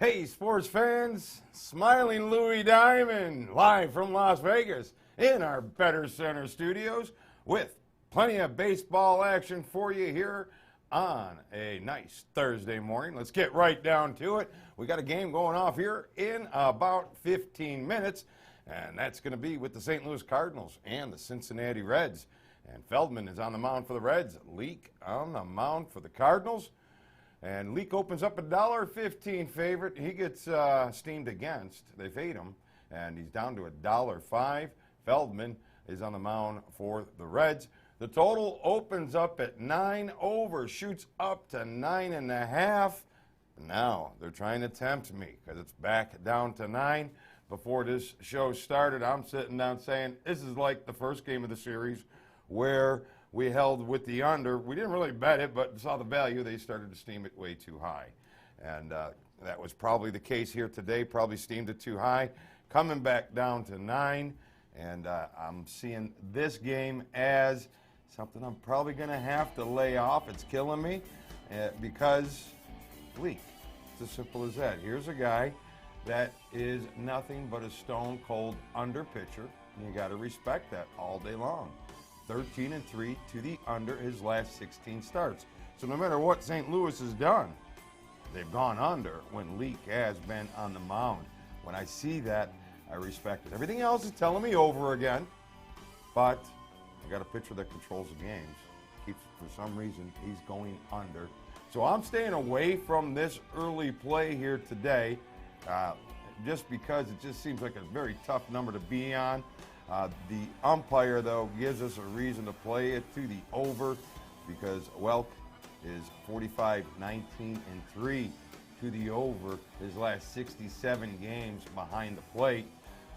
Hey, sports fans, Smiling Louie Diamond, live from Las Vegas in our BettorCenter studios with plenty of baseball action for you here on a nice Thursday morning. Let's get right down to it. We got a game going off here in about 15 minutes, and that's going to be with the St. Louis Cardinals and the Cincinnati Reds. And Feldman is on the mound for the Reds, Leake on the mound for the Cardinals. And Leake opens up a $1.15 favorite. He gets steamed against. They fade him, and he's down to a $1.05. Feldman is on the mound for the Reds. The total opens up at 9 over, shoots up to 9.5. Now they're trying to tempt me because it's back down to 9. Before this show started, I'm sitting down saying this is like the first game of the series where we held with the under. We didn't really bet it, but saw the value. They started to steam it way too high. And that was probably the case here today, probably steamed it too high. Coming back down to 9, and I'm seeing this game as something I'm probably going to have to lay off. It's killing me because Leake. It's as simple as that. Here's a guy that is nothing but a stone-cold under pitcher. And you got to respect that all day long. 13-3 to the under his last 16 starts. So no matter what St. Louis has done, they've gone under when Leake has been on the mound. When I see that, I respect it. Everything else is telling me over again, but I got a pitcher that controls the games. For some reason, he's going under. So I'm staying away from this early play here today, just because it just seems like a very tough number to be on. The umpire, though, gives us a reason to play it to the over because Welk is 45-19-3 to the over his last 67 games behind the plate.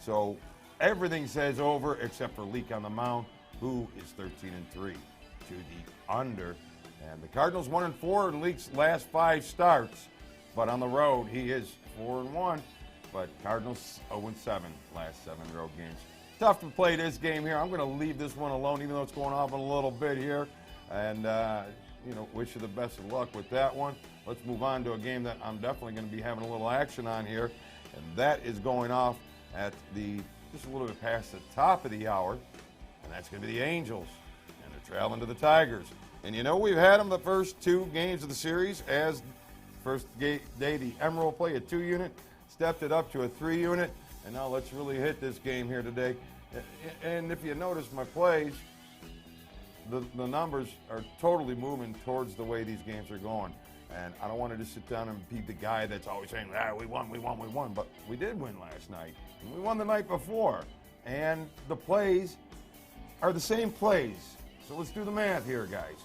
So everything says over except for Leake on the mound, who is 13-3 to the under. And the Cardinals 1-4 in Leake's last 5 starts, but on the road he is 4-1. But Cardinals 0-7 last 7 road games. Tough to play this game here. I'm going to leave this one alone, even though it's going off in a little bit here. And, wish you the best of luck with that one. Let's move on to a game that I'm definitely going to be having a little action on here. And that is going off at just a little bit past the top of the hour. And that's going to be the Angels. And they're traveling to the Tigers. And we've had them the first 2 games of the series. As first day, the Emerald play a 2-unit, stepped it up to a 3-unit. And now let's really hit this game here today. And if you notice my plays, the numbers are totally moving towards the way these games are going. And I don't want to just sit down and be the guy that's always saying, we won. But we did win last night. And we won the night before. And the plays are the same plays. So let's do the math here, guys.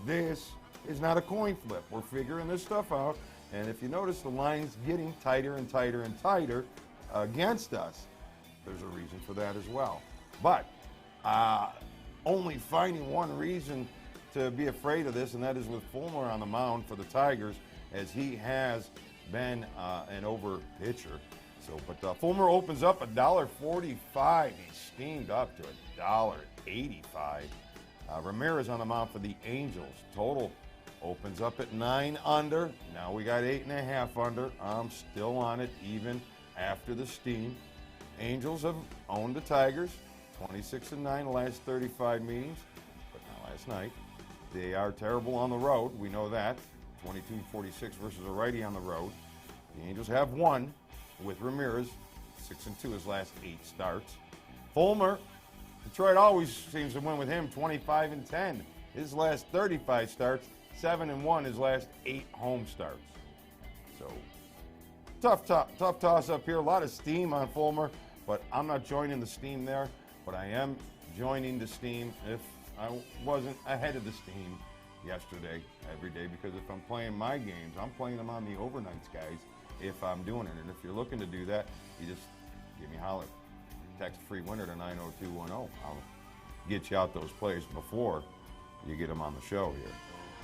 This is not a coin flip. We're figuring this stuff out. And if you notice, the line's getting tighter and tighter and tighter against us. There's a reason for that as well. But only finding one reason to be afraid of this, and that is with Fulmer on the mound for the Tigers, as he has been an over pitcher. But Fulmer opens up a $1.45. He's steamed up to a $1.85. Ramirez on the mound for the Angels. Total opens up at 9 under. Now we got 8.5 under. I'm still on it even after the steam. Angels have owned the Tigers, 26-9 the last 35 meetings. But now last night, they are terrible on the road. We know that. 22-46 versus a righty on the road. The Angels have won with Ramirez, 6-2 his last 8 starts. Fulmer, Detroit always seems to win with him, 25-10 his last 35 starts, 7-1 his last 8 home starts. So tough toss up here. A lot of steam on Fulmer, but I'm not joining the steam there. But I am joining the steam if I wasn't ahead of the steam yesterday every day, because if I'm playing my games, I'm playing them on the overnights, guys, if I'm doing it. And if you're looking to do that, you just give me a holler. Text free winner to 90210. I'll get you out those plays before you get them on the show here.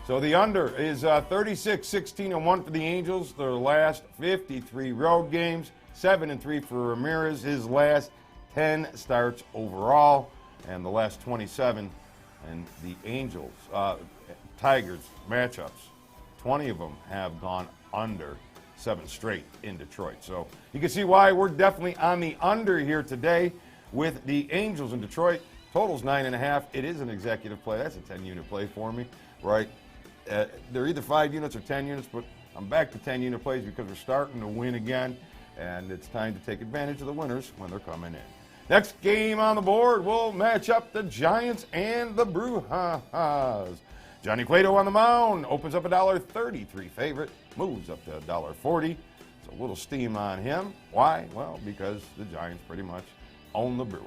So the under is 36-16-1 for the Angels. Their last 53 road games, 7-3 for Ramirez. His last 10 starts overall, and the last 27. And the Angels, Tigers matchups, 20 of them have gone under. 7 straight in Detroit. So you can see why we're definitely on the under here today with the Angels in Detroit. Total's 9.5. It is an executive play. That's a 10-unit play for me, right? They're either 5 units or 10 units, but I'm back to 10-unit plays because we're starting to win again, and it's time to take advantage of the winners when they're coming in. Next game on the board, we'll match up the Giants and the Brewers. Johnny Cueto on the mound, opens up $1.33 favorite, moves up to $1.40. It's a little steam on him. Why? Well, because the Giants pretty much own the Brewers.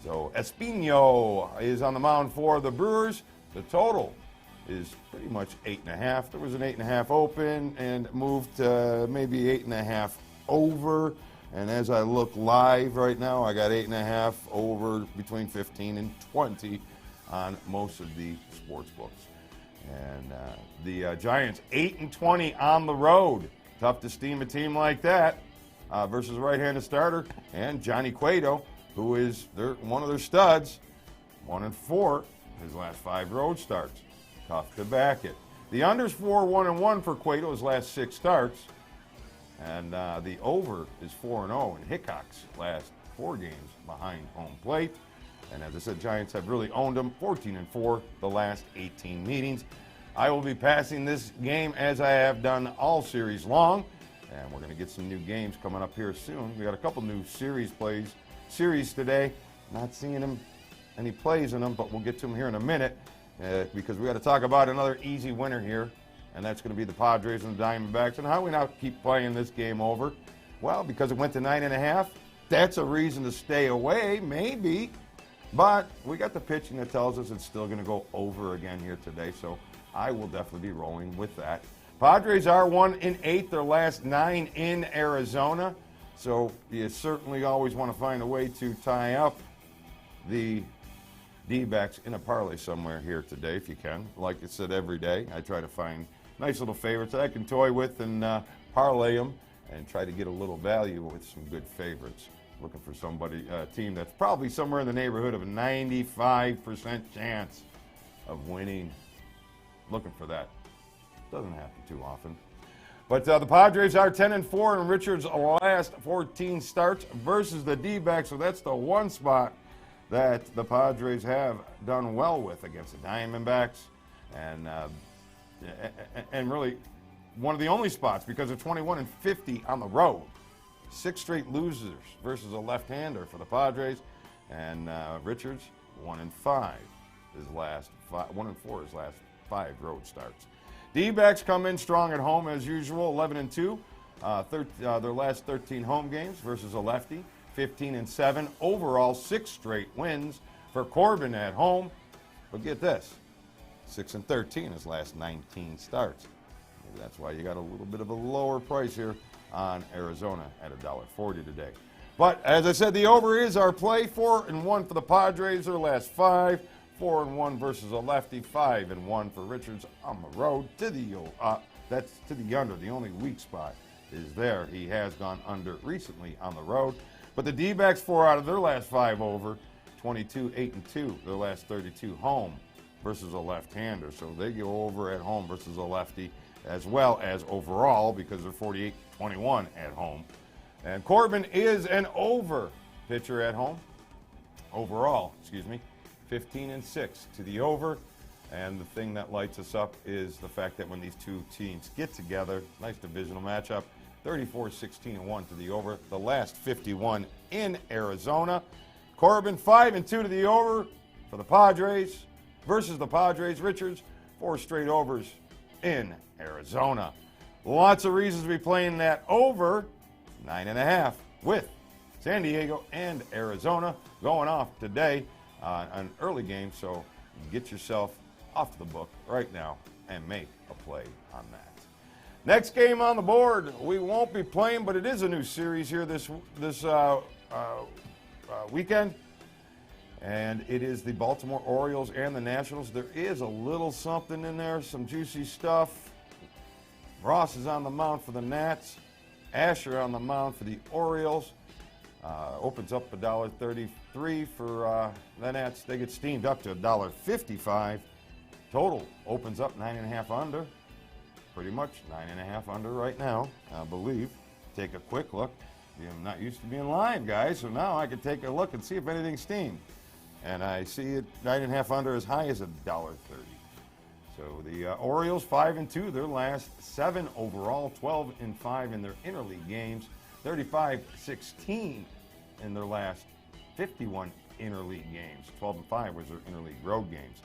So Espino is on the mound for the Brewers. The total is pretty much 8.5. There was an 8.5 open and moved to maybe 8.5 over. And as I look live right now, I got 8.5 over between 15 and 20 on most of the sports books. And the Giants 8-20 on the road. Tough to steam a team like that versus a right-handed starter. And Johnny Cueto, who is one of their studs, 1-4 his last 5 road starts. Tough to back it. The under's 4-1-1 for Cueto his last 6 starts. And the over is 4-0 in Hickok's last 4 games behind home plate. And as I said, Giants have really owned them, 14-4 the last 18 meetings. I will be passing this game as I have done all series long. And we're going to get some new games coming up here soon. We got a couple new series today. Not seeing any plays in them, but we'll get to them here in a minute because we got to talk about another easy winner here. And that's going to be the Padres and the Diamondbacks. And how we now keep playing this game over? Well, because it went to 9.5. That's a reason to stay away, maybe. But we got the pitching that tells us it's still going to go over again here today. So I will definitely be rolling with that. Padres are 1-8 their last 9 in Arizona. So you certainly always want to find a way to tie up the D-backs in a parlay somewhere here today if you can. Like I said, every day I try to find nice little favorites that I can toy with and parlay them and try to get a little value with some good favorites. Looking for a team that's probably somewhere in the neighborhood of a 95% chance of winning. Looking for that. Doesn't happen too often. But the Padres are 10-4 in Richards' last 14 starts versus the D-backs, so that's the one spot that the Padres have done well with against the Diamondbacks. And really one of the only spots because they're 21-50 on the road. 6 straight losers versus a left-hander for the Padres. And Richards, 1-5 his last 1-4 his last 5 road starts. D-backs come in strong at home as usual, 11-2. Their last 13 home games versus a lefty, 15-7. Overall, 6 straight wins for Corbin at home. But get this, 6-13 his last 19 starts. Maybe that's why you got a little bit of a lower price here on Arizona at $1.40 today. But as I said, the over is our play. 4-1 for the Padres, their last 5. 4-1 versus a lefty. 5-1 for Richards on the road to that's to the under. The only weak spot is there. He has gone under recently on the road. But the D-backs 4 out of their last 5 over. 22-8-2 their last 32 home versus a left-hander. So they go over at home versus a lefty as well as overall because they're 48-21 at home. And Corbin is an over pitcher at home. Overall, 15-6 to the over. And the thing that lights us up is the fact that when these two teams get together, nice divisional matchup, 34-16-1 to the over. The last 51 in Arizona. Corbin 5-2 to the over for the Padres versus the Padres. Richards 4 straight overs in Arizona. Lots of reasons to be playing that over 9.5 with San Diego and Arizona going off today an early game. So get yourself off the book right now and make a play on that. Next game on the board, we won't be playing, but it is a new series here this weekend. And it is the Baltimore Orioles and the Nationals. There is a little something in there, some juicy stuff. Ross is on the mound for the Nats. Asher on the mound for the Orioles. Opens up $1.33 for the Nats. They get steamed up to $1.55. Total opens up 9.5 under. pretty much 9.5 under right now, I believe. Take a quick look. I'm not used to being live, guys, so now I can take a look and see if anything's steamed. And I see it 9.5 under as high as $1.30. So the Orioles 5-2, their last 7 overall, 12-5 in their interleague games, 35-16 in their last 51 interleague games. 12-5 was their interleague road games.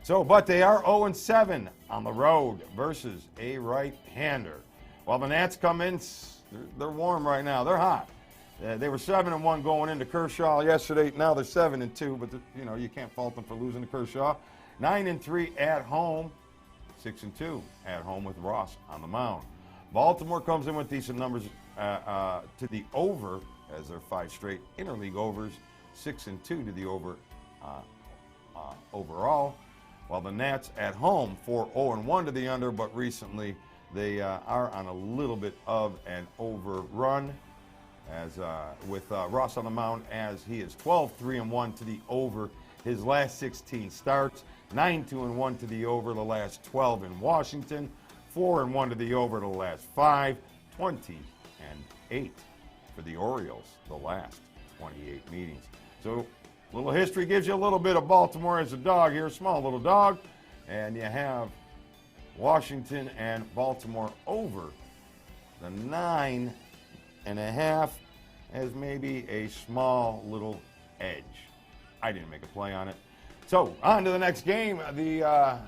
So, but they are 0-7 on the road versus a right-hander. While the Nats come in, they're warm right now. They're hot. They were 7-1 going into Kershaw yesterday. Now they're 7-2, but you can't fault them for losing to Kershaw. 9-3 at home, 6-2 at home with Ross on the mound. Baltimore comes in with decent numbers to the over as their 5 straight interleague overs, 6-2 to the over overall. While the Nats at home 4-0-1 to the under, but recently they are on a little bit of an overrun. As with Ross on the mound, as he is 12-3-1 to the over his last 16 starts, 9-2-1 to the over the last 12 in Washington, 4-1 to the over the last 5, 20-8 for the Orioles the last 28 meetings. So a little history gives you a little bit of Baltimore as a dog here, small little dog, and you have Washington and Baltimore over the 9.5 as maybe a small little edge. I didn't make a play on it. So on to the next game, the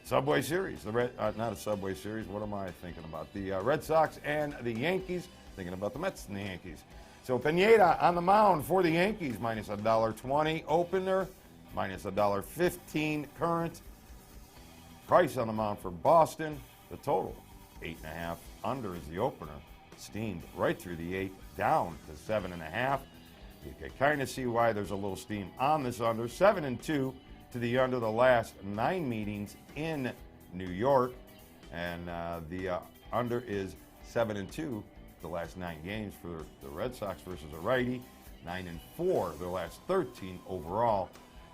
Subway Series. Not a Subway Series. What am I thinking about? The Red Sox and the Yankees. Thinking about the Mets and the Yankees. So Pineda on the mound for the Yankees, minus $1.20 opener, minus $1.15 current. Price on the mound for Boston. The total 8.5 under is the opener. Steamed right through the 8, down to 7.5. You can kind of see why there's a little steam on this under. 7-2 to the under the last 9 meetings in New York. And the under is 7-2 the last 9 games for the Red Sox versus a righty. 9-4 their last 13 overall.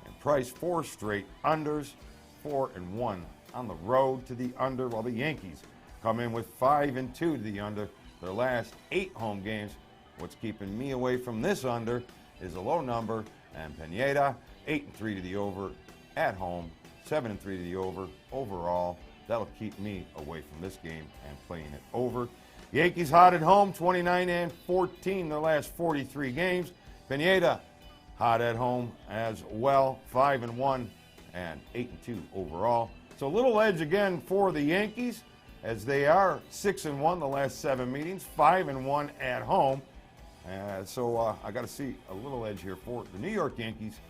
And Price 4 straight unders. 4-1 on the road to the under, while the Yankees come in with 5-2 to the under their last 8 home games. What's keeping me away from this under is a low number, and Pineda 8-3 to the over at home, 7-3 to the over overall. That'll keep me away from this game and playing it over. Yankees hot at home, 29-14 their last 43 games. Pineda hot at home as well, 5-1 and 8-2 overall. So a little edge again for the Yankees, as they are 6-1 the last 7 meetings, 5-1 at home. So I got to see a little edge here for the New York Yankees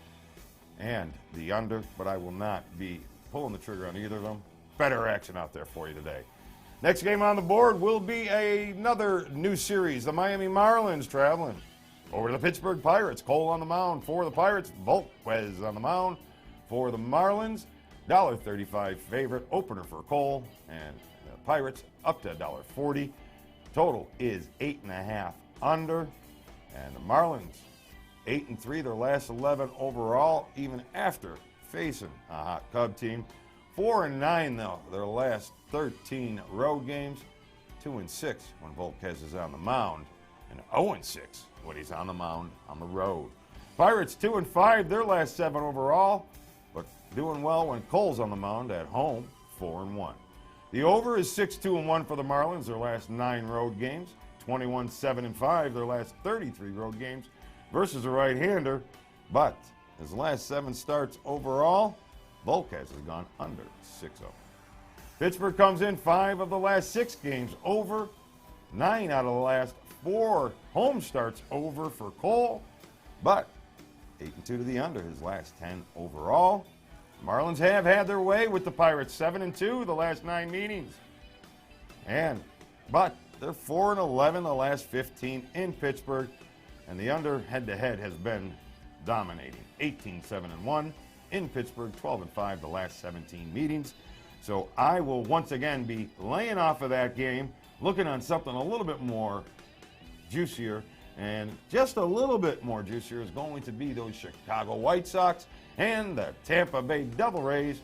and the under, but I will not be pulling the trigger on either of them. Better action out there for you today. Next game on the board will be another new series. The Miami Marlins traveling over to the Pittsburgh Pirates. Cole on the mound for the Pirates. Volquez on the mound for the Marlins. $1.35 favorite opener for Cole, and the Pirates up to $1.40. Total is 8.5 under, and the Marlins 8-3 their last 11 overall, even after facing a hot Cub team. 4-9 though their last 13 road games. 2-6 when Volquez is on the mound, and 0-6 when he's on the mound on the road. Pirates 2-5 their last 7 overall, but doing well when Cole's on the mound at home, 4-1. The over is 6-2-1 for the Marlins their last 9 road games. 21-7-5 their last 33 road games versus a right-hander, but his last 7 starts overall, Volquez has gone under 6-0. Pittsburgh comes in 5 of the last 6 games over, 9 out of the last 4 home starts over for Cole, but 8-2 to the under his last 10 overall. Marlins have had their way with the Pirates, 7-2 the last 9 meetings, but they're 4-11 the last 15 in Pittsburgh, and the under head-to-head has been dominating. 18-7-1 in Pittsburgh, 12-5 the last 17 meetings. So I will once again be laying off of that game, looking on something a little bit more juicier, and just a little bit more juicier is going to be those Chicago White Sox and the Tampa Bay Devil Rays.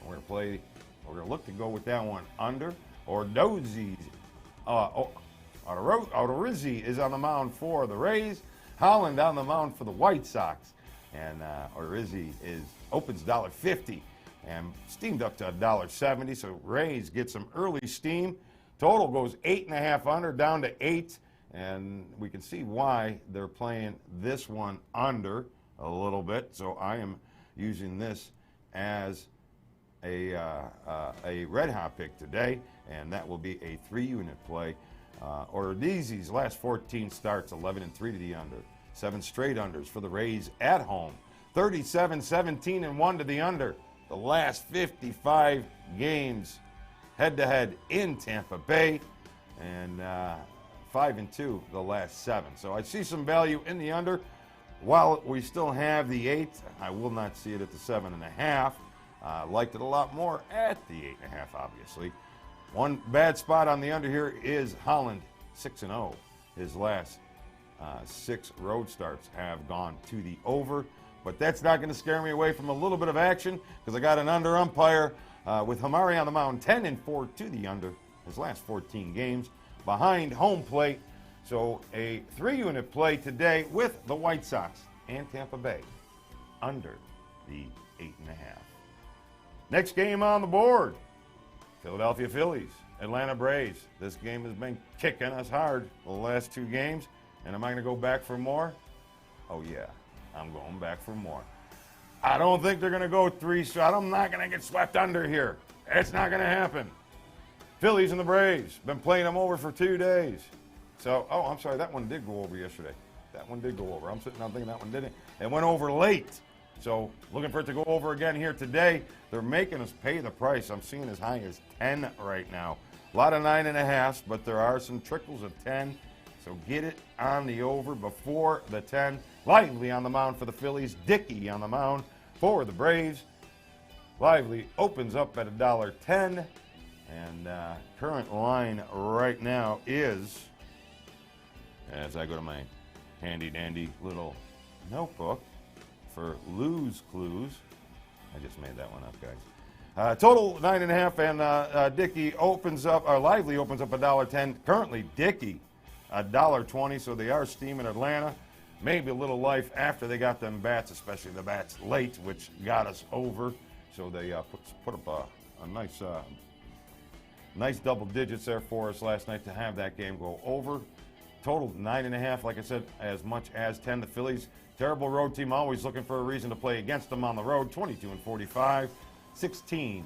We're going to look to go with that one under. Odorizzi is on the mound for the Rays. Holland on the mound for the White Sox. And Odorizzi opens $1.50 and steamed up to $1.70. So Rays get some early steam. Total goes 8.5 under, down to 8. And we can see why they're playing this one under a little bit. So I am using this as a red hot pick today, and that will be a 3-unit play. Odorizzi's last 14 starts, 11-3 to the under. 7 straight unders for the Rays at home. 37-17-1 to the under. The last 55 games head-to-head in Tampa Bay, and 5-2 the last 7. So I see some value in the under. While we still have the 8, I will not see it at the 7.5. Liked it a lot more at the 8.5, obviously. One bad spot on the under here is Holland, 6-0. His last 6 road starts have gone to the over. But that's not going to scare me away from a little bit of action, because I got an under umpire with Hamari on the mound, 10-4 to the under his last 14 games behind home plate. So a 3-unit play today with the White Sox and Tampa Bay under the 8.5. Next game on the board, Philadelphia Phillies, Atlanta Braves. This game has been kicking us hard the last 2 games. And am I going to go back for more? Oh, yeah, I'm going back for more. I don't think they're going to go 3, so I'm not going to get swept under here. It's not going to happen. Phillies and the Braves, been playing them over for 2 days. So, I'm sorry, that one did go over yesterday. That one did go over. I'm sitting down thinking that one didn't. It went over late. So, looking for it to go over again here today. They're making us pay the price. I'm seeing as high as 10 right now. A lot of 9.5s, but there are some trickles of 10. So, get it on the over before the 10. Lively on the mound for the Phillies. Dickey on the mound for the Braves. Lively opens up at $1.10. And current line right now is, as I go to my handy-dandy little notebook for Lose Clues. I just made that one up, guys. Total 9.5, and Dickey opens up, or Lively opens up $1.10. Currently, Dickey $1.20, so they are steaming Atlanta. Maybe a little life after they got them bats, especially the bats late, which got us over. So they put up a nice double digits there for us last night to have that game go over. Total 9.5, like I said, as much as 10. The Phillies, terrible road team, always looking for a reason to play against them on the road. 22-45, 16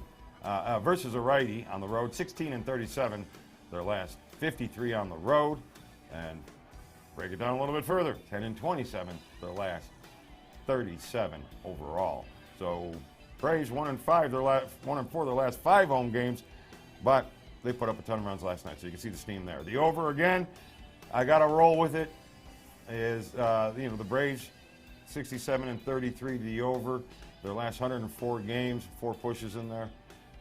versus a righty on the road. 16-37, their last 53 on the road. And break it down a little bit further. 10-27, their last 37 overall. So Braves 1-5, 1-4, their last 5 home games, but they put up a ton of runs last night, so you can see the steam there. The over again, I got to roll with it. Is the Braves 67-33 to the over. Their last 104 games, 4 pushes in there,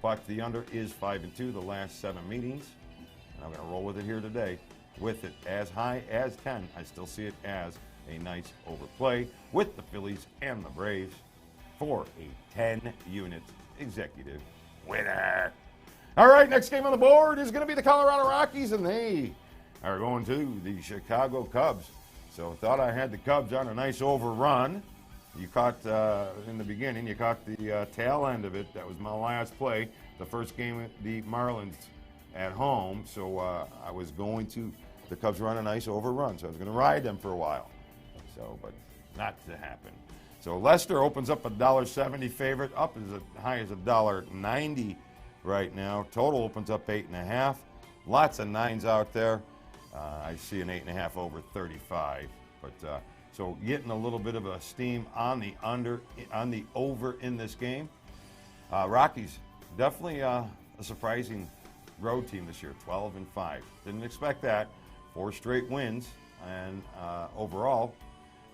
but the under is 5-2 the last 7 meetings, and I'm going to roll with it here today. With it as high as 10, I still see it as a nice overplay with the Phillies and the Braves for a 10-unit executive winner. All right, next game on the board is going to be the Colorado Rockies, and they are going to the Chicago Cubs. So thought I had the Cubs on a nice overrun. You caught, in the beginning, you caught the tail end of it. That was my last play. The first game with the Marlins at home. So I was going to, the Cubs run a nice overrun. So I was going to ride them for a while. So, but not to happen. So Lester opens up $1.70 favorite, up as high as $1.90 right now. Total opens up 8.5. Lots of 9s out there. I see an 8.5 over 35. But so getting a little bit of a steam on the over in this game. Rockies, definitely a surprising road team this year, 12-5. Didn't expect that. 4 straight wins and overall.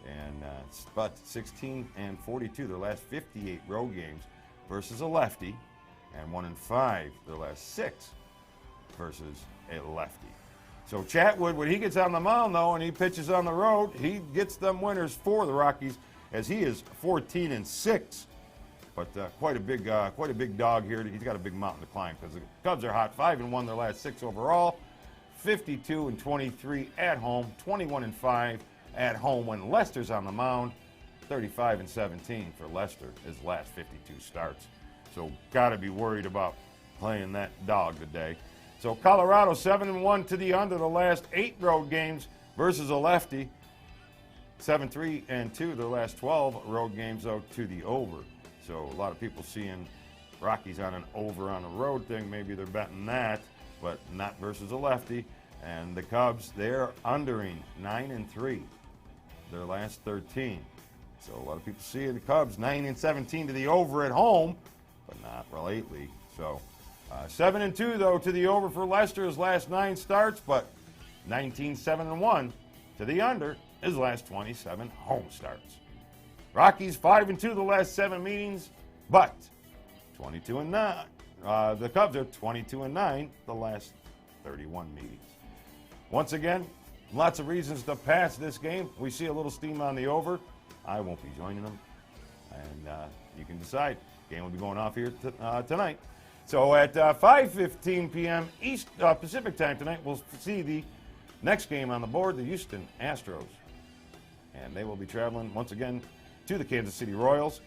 And but 16-42 their last 58 road games versus a lefty, and 1-5 their last 6 versus a lefty. So Chatwood, when he gets on the mound though and he pitches on the road, he gets them winners for the Rockies, as he is 14-6 But quite a big dog here. He's got a big mountain to climb because the Cubs are hot. 5-1 their last 6 overall, 52-23 at home, 21-5 at home when Lester's on the mound. 35-17 for Lester his last 52 starts. So got to be worried about playing that dog today. So Colorado 7-1 to the under the last 8 road games versus a lefty. 7-3-2 their last 12 road games though to the over. So a lot of people seeing Rockies on an over on the road thing. Maybe they're betting that, but not versus a lefty. And the Cubs, they're undering 9-3 their last 13. So a lot of people see the Cubs 9-17 to the over at home, but not lately. So 7-2 though to the over for Lester his last 9 starts, but 19-7-1 to the under his last 27 home starts. Rockies 5-2 the last 7 meetings, but 22-9. The Cubs are 22-9 the last 31 meetings. Once again, lots of reasons to pass this game. We see a little steam on the over. I won't be joining them, and you can decide. Game will be going off here tonight. So at 5:15 p.m. Pacific time tonight, we'll see the next game on the board, the Houston Astros. And they will be traveling once again to the Kansas City Royals.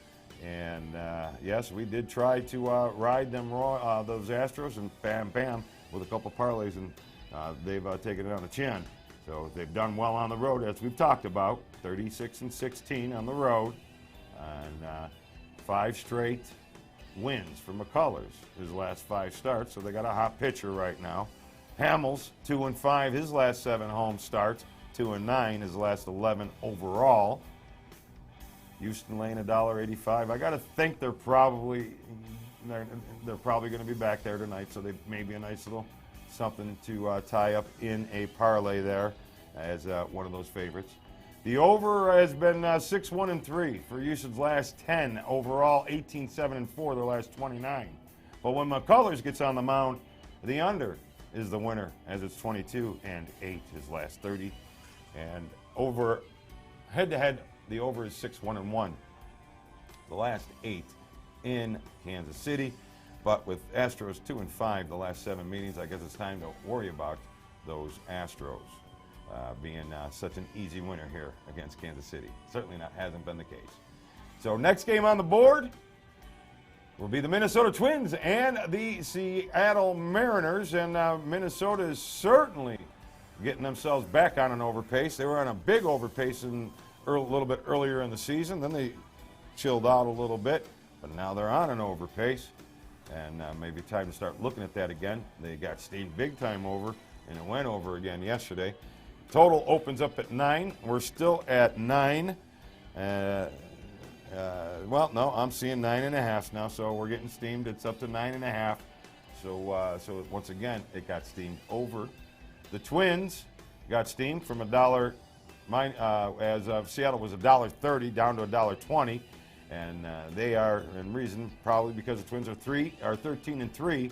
And yes, we did try to ride them those Astros, and bam, with a couple parlays, and they've taken it on the chin. So they've done well on the road, as we've talked about, 36-16 on the road, and 5 straight wins for McCullers his last 5 starts. So they got a hot pitcher right now. Hamels 2-5 his last 7 home starts, 2-9 his last 11 overall. Houston laying $1.85. I got to think they're probably going to be back there tonight, so they may be a nice little something to tie up in a parlay there as one of those favorites. The over has been 6-1-3 for Houston's last 10 overall, 18-7-4 their last 29. But when McCullers gets on the mound, the under is the winner, as it's 22-8 his last 30. And over head-to-head, the over is 6-1-1 the last 8 in Kansas City. But with Astros 2-5 the last 7 meetings, I guess it's time to worry about those Astros being such an easy winner here against Kansas City. Certainly hasn't been the case. So next game on the board will be the Minnesota Twins and the Seattle Mariners. And Minnesota is certainly getting themselves back on an overpace. They were on a big overpace a little bit earlier in the season. Then they chilled out a little bit, but now they're on an overpace. And maybe time to start looking at that again. They got steamed big time over, and it went over again yesterday. Total opens up at 9. We're still at 9. Well, no, I'm seeing 9.5 now, so we're getting steamed. It's up to 9.5. So once again, it got steamed over. The Twins got steamed from $1, as Seattle was $1.30 down to $1.20. And they are, in reason, probably because the Twins are 13-3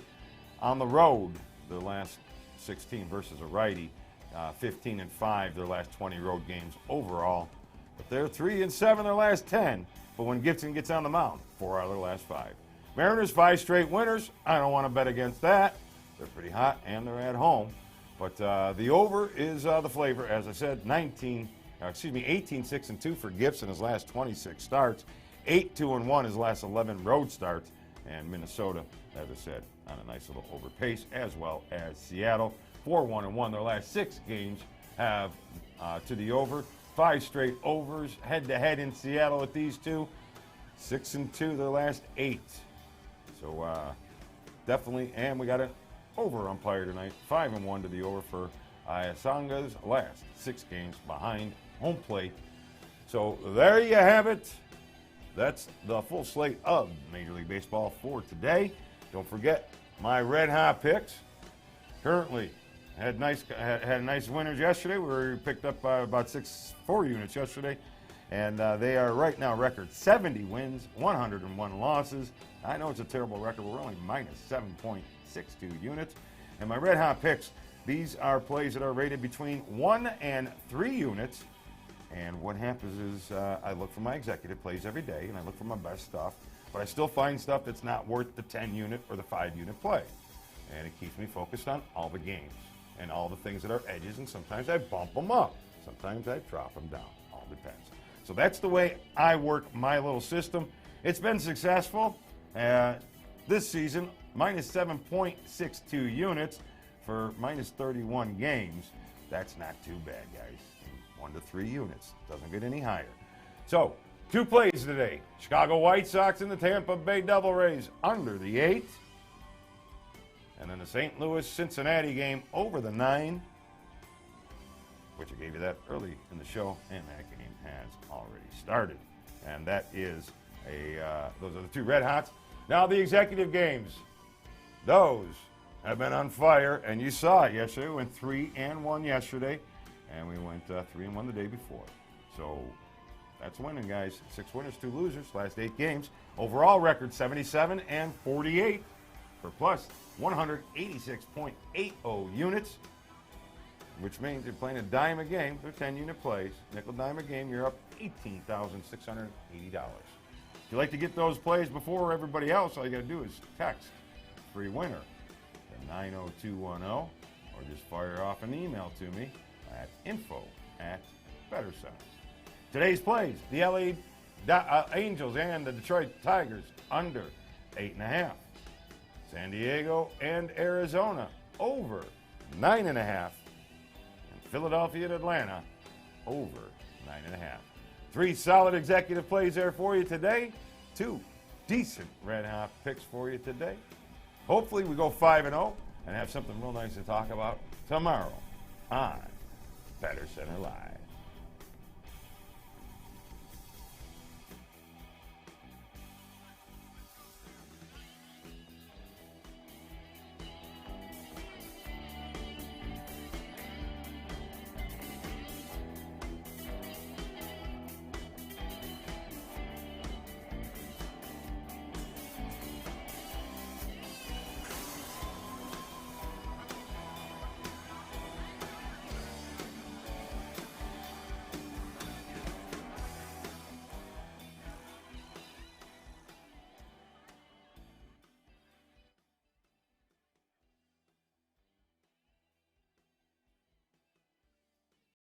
on the road their last 16 versus a righty, 15-5 their last 20 road games overall. But they're 3-7 their last 10. But when Gibson gets on the mound, 4 out of their last 5. Mariners 5 straight winners. I don't want to bet against that. They're pretty hot and they're at home. But the over is the flavor, as I said. 18-6-2 for Gibson his last 26 starts. 8-2-1 his last 11 road starts, and Minnesota, as I said, on a nice little over pace, as well as Seattle. 4-1-1 their last 6 games have to the over. 5 straight overs head-to-head in Seattle with these two. 6-2 their last 8. So definitely, and we got an over umpire tonight. 5-1 to the over for Ayasanga's last 6 games behind home plate. So there you have it. That's the full slate of Major League Baseball for today. Don't forget my red hot picks. Currently had nice winners yesterday. We picked up about 4 units yesterday, and they are right now record 70 wins, 101 losses. I know it's a terrible record. We're only minus 7.62 units. And my red hot picks, these are plays that are rated between 1 and 3 units. And what happens is I look for my executive plays every day, and I look for my best stuff. but I still find stuff that's not worth the 10-unit or the 5-unit play. And it keeps me focused on all the games and all the things that are edges, and sometimes I bump them up. Sometimes I drop them down. All depends. So that's the way I work my little system. It's been successful. This season, minus 7.62 units for minus 31 games. That's not too bad, guys. 1 to 3 units. Doesn't get any higher. So, 2 plays today. Chicago White Sox and the Tampa Bay Devil Rays under the 8. And then the St. Louis-Cincinnati game over the 9, which I gave you that early in the show, and that game has already started. And that is those are the 2 red hots. Now the executive games, those have been on fire, and you saw it yesterday. We went 3-1 yesterday, and we went 3-1 the day before. So that's winning, guys. 6 winners, 2 losers, last 8 games. Overall record 77-48 for plus 186.80 units, which means you're playing a dime a game. They're 10-unit plays. Nickel dime a game, you're up $18,680. If you'd like to get those plays before everybody else, all you got to do is text free winner to 90210, or just fire off an email to me at info@BettorCenter. Today's plays, the LA Angels and the Detroit Tigers under 8.5. San Diego and Arizona over 9.5. And Philadelphia and Atlanta over 9.5. 3 solid executive plays there for you today. 2 decent red hot picks for you today. Hopefully we go 5-0 and have something real nice to talk about tomorrow on BettorCenter Live.